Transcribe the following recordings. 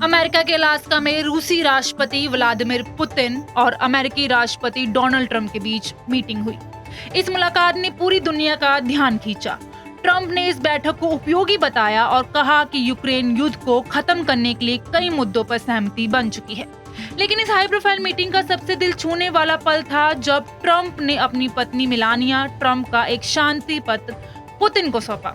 America के Alaska में रूसी राष्ट्रपति व्लादिमीर पुतिन और अमेरिकी राष्ट्रपति डोनाल्ड ट्रंप के बीच मीटिंग हुई। इस मुलाकात ने पूरी दुनिया का ध्यान खींचा। ट्रंप ने इस बैठक को उपयोगी बताया और कहा कि यूक्रेन युद्ध को खत्म करने के लिए कई मुद्दों पर सहमति बन चुकी है। लेकिन इस हाई प्रोफाइल मीटिंग का सबसे दिल छूने वाला पल था जब ट्रंप ने अपनी पत्नी मेलानिया ट्रंप का एक शांति पत्र पुतिन को सौंपा।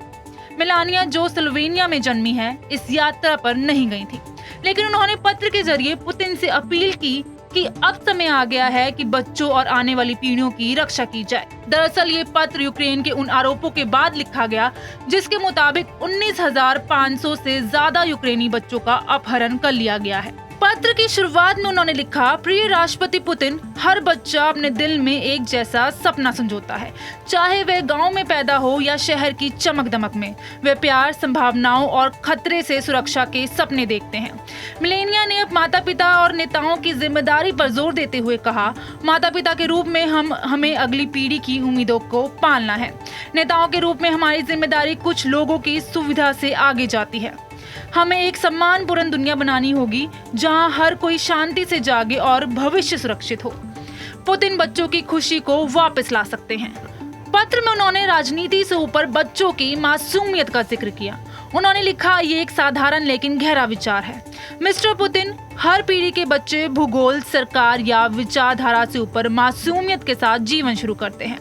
मेलानिया, जो स्लोवेनिया में जन्मी है, इस यात्रा पर नहीं गई थी, लेकिन उन्होंने पत्र के जरिए पुतिन से अपील की कि अब समय आ गया है कि बच्चों और आने वाली पीढ़ियों की रक्षा की जाए। दरअसल ये पत्र यूक्रेन के उन आरोपों के बाद लिखा गया जिसके मुताबिक 19,500 से ज्यादा यूक्रेनी बच्चों का अपहरण कर लिया गया है। पत्र की शुरुआत में उन्होंने लिखा, प्रिय राष्ट्रपति पुतिन, हर बच्चा अपने दिल में एक जैसा सपना संजोता है, चाहे वह गांव में पैदा हो या शहर की चमक दमक में। वे प्यार, संभावनाओं और खतरे से सुरक्षा के सपने देखते हैं। मिलेनिया ने अब माता पिता और नेताओं की जिम्मेदारी पर जोर देते हुए कहा, माता पिता के रूप में हमें अगली पीढ़ी की उम्मीदों को पालना है। नेताओं के रूप में हमारी जिम्मेदारी कुछ लोगों की सुविधा से आगे जाती है। हमें एक सम्मानपूर्ण दुनिया बनानी होगी जहां हर कोई शांति से जागे और भविष्य सुरक्षित हो। पुतिन बच्चों की खुशी को वापस ला सकते हैं। पत्र में उन्होंने राजनीति से ऊपर बच्चों की मासूमियत का जिक्र किया। उन्होंने लिखा, ये एक साधारण लेकिन गहरा विचार है। मिस्टर पुतिन, हर पीढ़ी के बच्चे भूगोल, सरकार या विचारधारा से ऊपर मासूमियत के साथ जीवन शुरू करते हैं।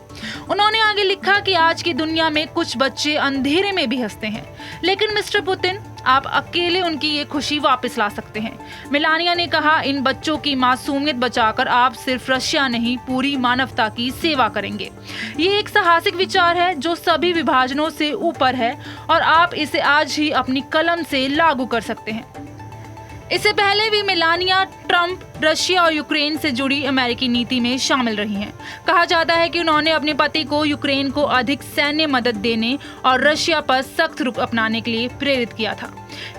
उन्होंने आगे लिखा कि आज की दुनिया में कुछ बच्चे अंधेरे में भी हंसते हैं, लेकिन मिस्टर पुतिन, आप अकेले उनकी ये खुशी वापस ला सकते हैं। मेलानिया ने कहा, इन बच्चों की मासूमियत बचाकर आप सिर्फ रशिया नहीं, पूरी मानवता की सेवा करेंगे। ये एक साहसिक विचार है जो सभी विभाजनों से ऊपर है और आप इसे आज ही अपनी कलम से लागू कर सकते हैं। इससे पहले भी मेलानिया ट्रंप रशिया और यूक्रेन से जुड़ी अमेरिकी नीति में शामिल रही हैं। कहा जाता है कि उन्होंने अपने पति को यूक्रेन को अधिक सैन्य मदद देने और रशिया पर सख्त रुख अपनाने के लिए प्रेरित किया था।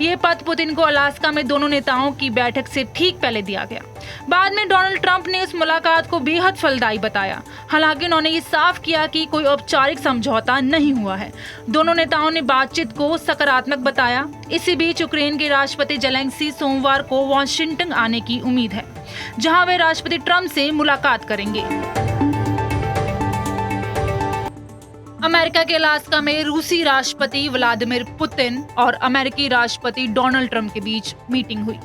यह पत्र पुतिन को अलास्का में दोनों नेताओं की बैठक से ठीक पहले दिया गया। बाद में डोनाल्ड ट्रंप ने इस मुलाकात को बेहद फलदायी बताया। हालांकि उन्होंने ये साफ किया कि कोई औपचारिक समझौता नहीं हुआ है। दोनों नेताओं ने बातचीत को सकारात्मक बताया। इसी बीच यूक्रेन के राष्ट्रपति जेलेंस्की सोमवार को वाशिंगटन आने की उम्मीद है, जहां वे राष्ट्रपति ट्रंप से मुलाकात करेंगे। अमेरिका के अलास्का में रूसी राष्ट्रपति व्लादिमीर पुतिन और अमेरिकी राष्ट्रपति डोनाल्ड ट्रंप के बीच मीटिंग हुई।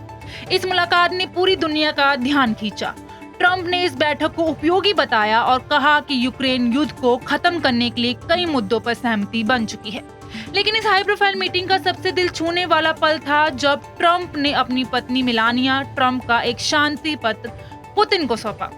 इस मुलाकात ने पूरी दुनिया का ध्यान खींचा। ट्रंप ने इस बैठक को उपयोगी बताया और कहा कि यूक्रेन युद्ध को खत्म करने के लिए कई मुद्दों पर सहमति बन चुकी है। लेकिन इस हाई प्रोफाइल मीटिंग का सबसे दिल छूने वाला पल था जब ट्रंप ने अपनी पत्नी मेलानिया ट्रंप का एक शांति पत्र पुतिन को सौंपा।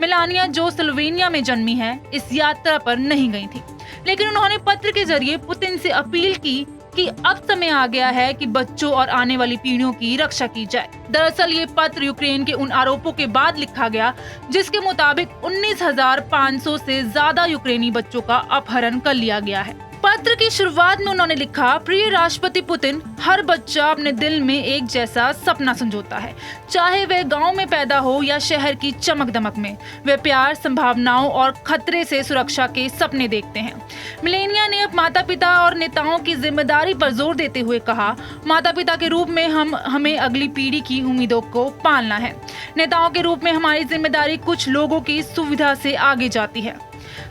मेलानिया, जो स्लोवेनिया में जन्मी है, इस यात्रा पर नहीं गई थी, लेकिन उन्होंने पत्र के जरिए पुतिन से अपील की कि अब समय आ गया है कि बच्चों और आने वाली पीढ़ियों की रक्षा की जाए। दरअसल ये पत्र यूक्रेन के उन आरोपों के बाद लिखा गया जिसके मुताबिक 19,500 से ज्यादा यूक्रेनी बच्चों का अपहरण कर लिया गया है। पत्र की शुरुआत में उन्होंने लिखा, प्रिय राष्ट्रपति पुतिन, हर बच्चा अपने दिल में एक जैसा सपना संजोता है, चाहे वह गांव में पैदा हो या शहर की चमक दमक में। वे प्यार, संभावनाओं और खतरे से सुरक्षा के सपने देखते हैं। मिलेनिया ने अब माता पिता और नेताओं की जिम्मेदारी पर जोर देते हुए कहा, माता पिता के रूप में हमें अगली पीढ़ी की उम्मीदों को पालना है। नेताओं के रूप में हमारी जिम्मेदारी कुछ लोगों की सुविधा से आगे जाती है।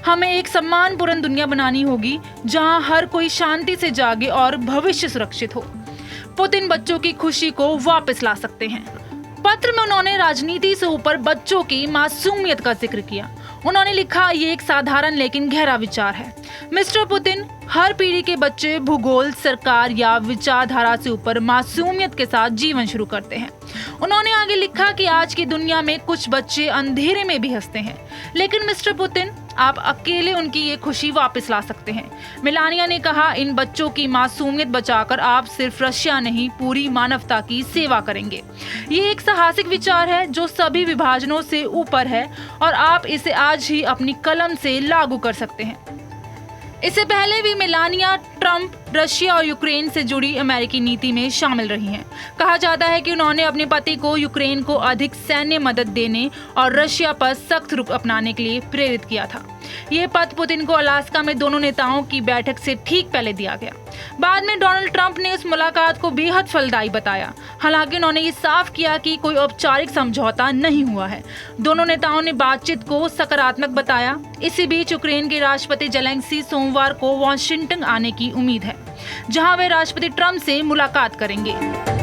हमें एक सम्मानपूर्ण दुनिया बनानी होगी जहां हर कोई शांति से जागे और भविष्य सुरक्षित हो। पुतिन बच्चों की खुशी को वापस ला सकते हैं। पत्र में उन्होंने राजनीति से ऊपर बच्चों की मासूमियत का जिक्र किया। उन्होंने लिखा, ये एक साधारण लेकिन गहरा विचार है। मिस्टर पुतिन, हर पीढ़ी के बच्चे भूगोल, सरकार या विचारधारा से ऊपर मासूमियत के साथ जीवन शुरू करते हैं। उन्होंने आगे लिखा कि आज की दुनिया में कुछ बच्चे अंधेरे में भी हंसते हैं, लेकिन मिस्टर पुतिन, आप अकेले उनकी ये खुशी वापस ला सकते हैं। मेलानिया ने कहा, इन बच्चों की मासूमियत बचाकर आप सिर्फ रशिया नहीं, पूरी मानवता की सेवा करेंगे। ये एक साहसिक विचार है जो सभी विभाजनों से ऊपर है और आप इसे आज ही अपनी कलम से लागू कर सकते हैं। इससे पहले भी मेलानिया ट्रंप रशिया और यूक्रेन से जुड़ी अमेरिकी नीति में शामिल रही हैं। कहा जाता है कि उन्होंने अपने पति को यूक्रेन को अधिक सैन्य मदद देने और रशिया पर सख्त रुख अपनाने के लिए प्रेरित किया था। यह पद पुतिन को अलास्का में दोनों नेताओं की बैठक से ठीक पहले दिया गया। बाद में डोनाल्ड ट्रंप ने इस मुलाकात को बेहद फलदायी बताया। हालांकि उन्होंने ये साफ किया कि कोई औपचारिक समझौता नहीं हुआ है। दोनों नेताओं ने बातचीत को सकारात्मक बताया। इसी बीच यूक्रेन के राष्ट्रपति जेलेंस्की सोमवार को वाशिंगटन आने की उम्मीद है, जहां वे राष्ट्रपति ट्रंप से मुलाकात करेंगे।